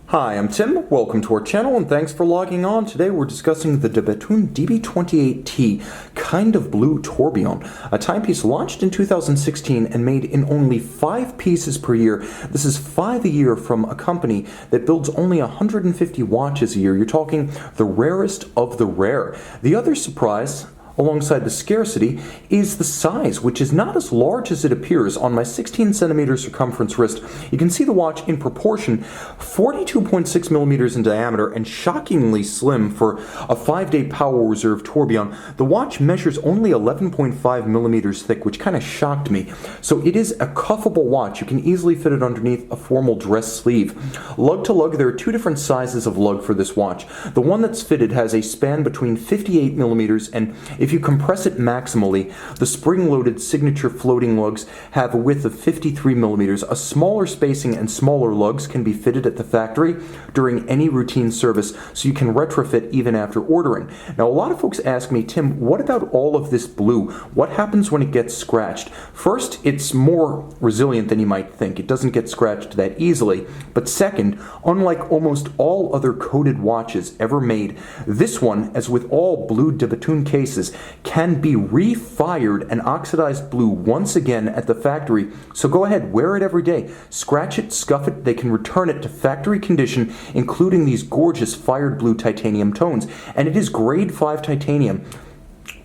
Hi, I'm Tim. Welcome to our channel and thanks for logging on. Today we're discussing the Bethune DB28T kind of blue tourbillon, a timepiece launched in 2016 and made in only 5 pieces per year. This is 5 a year from a company that builds only 150 watches a year. You're talking the rarest of the rare. The other surprise, alongside the scarcity, is the size, which is not as large as it appears. On my 16 centimeter circumference wrist, you can see the watch in proportion, 42.6 millimeters in diameter and shockingly slim for a 5-day power reserve tourbillon. The watch measures only 11.5 millimeters thick, which kind of shocked me. So it is a cuffable watch. You can easily fit it underneath a formal dress sleeve. Lug to lug, there are 2 different sizes of lug for this watch. The one that's fitted has a span between 58 millimeters and if you compress it maximally, the spring-loaded signature floating lugs have a width of 53 millimeters. A smaller spacing and smaller lugs can be fitted at the factory during any routine service, so you can retrofit even after ordering. Now, a lot of folks ask me, Tim, what about all of this blue? What happens when it gets scratched? First, it's more resilient than you might think. It doesn't get scratched that easily. But second, unlike almost all other coated watches ever made, this one, as with all blue de Bethune cases, can be refired and oxidized blue once again at the factory. So go ahead, wear it every day. Scratch it, scuff it, they can return it to factory condition, including these gorgeous fired blue titanium tones. And it is grade 5 titanium.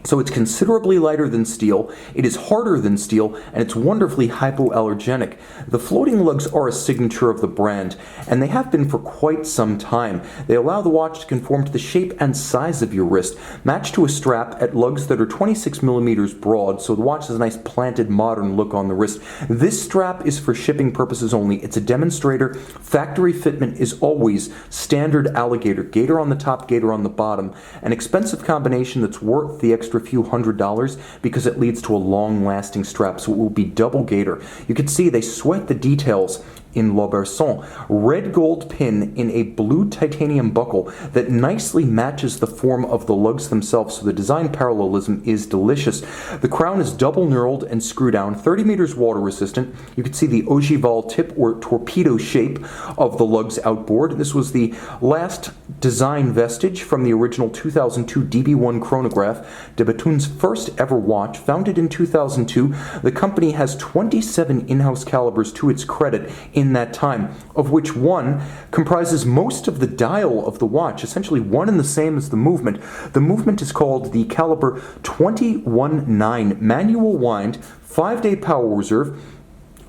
So it's considerably lighter than steel, it is harder than steel, and it's wonderfully hypoallergenic. The floating lugs are a signature of the brand, and they have been for quite some time. They allow the watch to conform to the shape and size of your wrist, matched to a strap at lugs that are 26 millimeters broad, so the watch has a nice planted modern look on the wrist. This strap is for shipping purposes only. It's a demonstrator. Factory fitment is always standard alligator, gator on the top, gator on the bottom, an expensive combination that's worth the extra few $100s because it leads to a long-lasting strap, so it will be double gator. You can see they sweat the details in L'Auberson. Red gold pin in a blue titanium buckle that nicely matches the form of the lugs themselves, so the design parallelism is delicious. The crown is double knurled and screw down, 30 meters water resistant. You can see the ogival tip or torpedo shape of the lugs outboard. This was the last design vestige from the original 2002 DB1 chronograph, de Bethune's first ever watch. Founded in 2002, the company has 27 in-house calibers to its credit in that time, of which one comprises most of the dial of the watch, essentially one and the same as the movement. The movement is called the caliber 21-9 manual wind 5-day power reserve.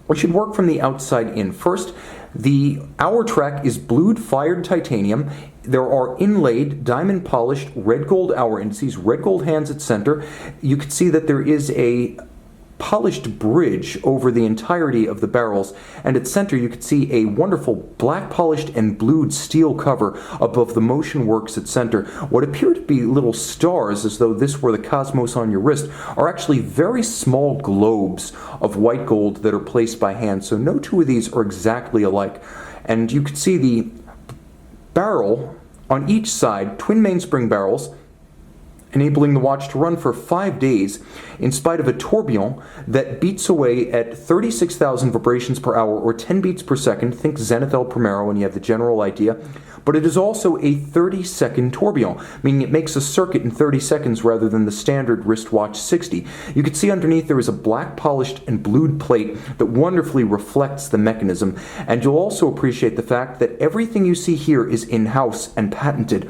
We should work from the outside in. First, the hour track is blued fired titanium. There are inlaid, diamond polished, red gold hour indices, red gold hands at center. You can see that there is a polished bridge over the entirety of the barrels, and at center you can see a wonderful black polished and blued steel cover above the motion works at center. What appear to be little stars, as though this were the cosmos on your wrist, are actually very small globes of white gold that are placed by hand, so no two of these are exactly alike. And you can see the barrel on each side, twin mainspring barrels, enabling the watch to run for 5 days in spite of a tourbillon that beats away at 36,000 vibrations per hour or 10 beats per second. Think Zenith El Primero and you have the general idea. But it is also a 30-second tourbillon, meaning it makes a circuit in 30 seconds rather than the standard wristwatch 60. You can see underneath there is a black polished and blued plate that wonderfully reflects the mechanism. And you'll also appreciate the fact that everything you see here is in-house and patented.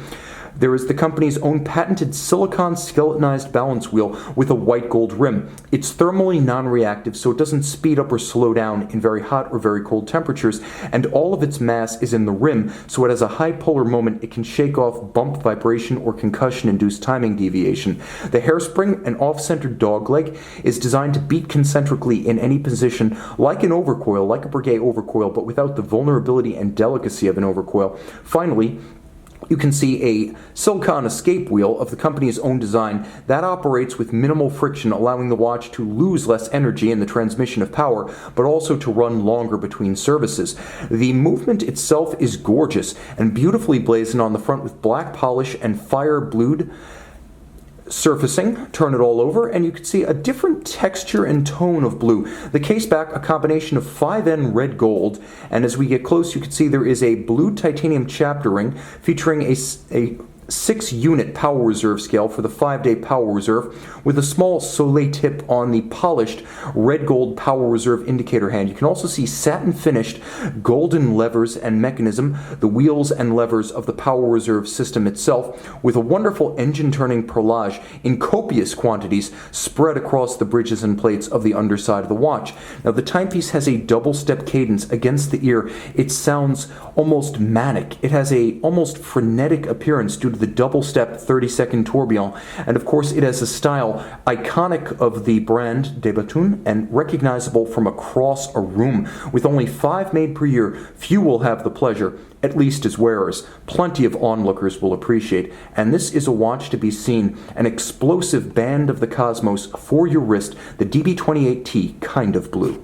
There is the company's own patented silicon skeletonized balance wheel with a white gold rim. It's thermally non-reactive, so it doesn't speed up or slow down in very hot or very cold temperatures, and all of its mass is in the rim, so it has a high polar moment. It can shake off bump vibration or concussion-induced timing deviation. The hairspring, an off-centered dogleg, is designed to beat concentrically in any position, like an overcoil, like a Breguet overcoil, but without the vulnerability and delicacy of an overcoil. Finally, you can see a silicon escape wheel of the company's own design that operates with minimal friction, allowing the watch to lose less energy in the transmission of power, but also to run longer between services. The movement itself is gorgeous and beautifully blazoned on the front with black polish and fire blued Surfacing, turn it all over, and you can see a different texture and tone of blue. The Caseback, a combination of 5N red gold, and as we get close, you can see there is a blue titanium chapter ring featuring a 6-unit power reserve scale for the 5-day power reserve with a small soleil tip on the polished red gold power reserve indicator hand. You can also see satin finished golden levers and mechanism, the wheels and levers of the power reserve system itself, with a wonderful engine turning perlage in copious quantities spread across the bridges and plates of the underside of the watch. Now the timepiece has a double step cadence against the ear. It sounds almost manic. It has a almost frenetic appearance due to the double-step 30-second tourbillon, and of course it has a style iconic of the brand de Bethune and recognizable from across a room. With only 5 made per year, few will have the pleasure, at least as wearers. Plenty of onlookers will appreciate, and this is a watch to be seen, an explosive band of the cosmos for your wrist, the DB28T kind of blue.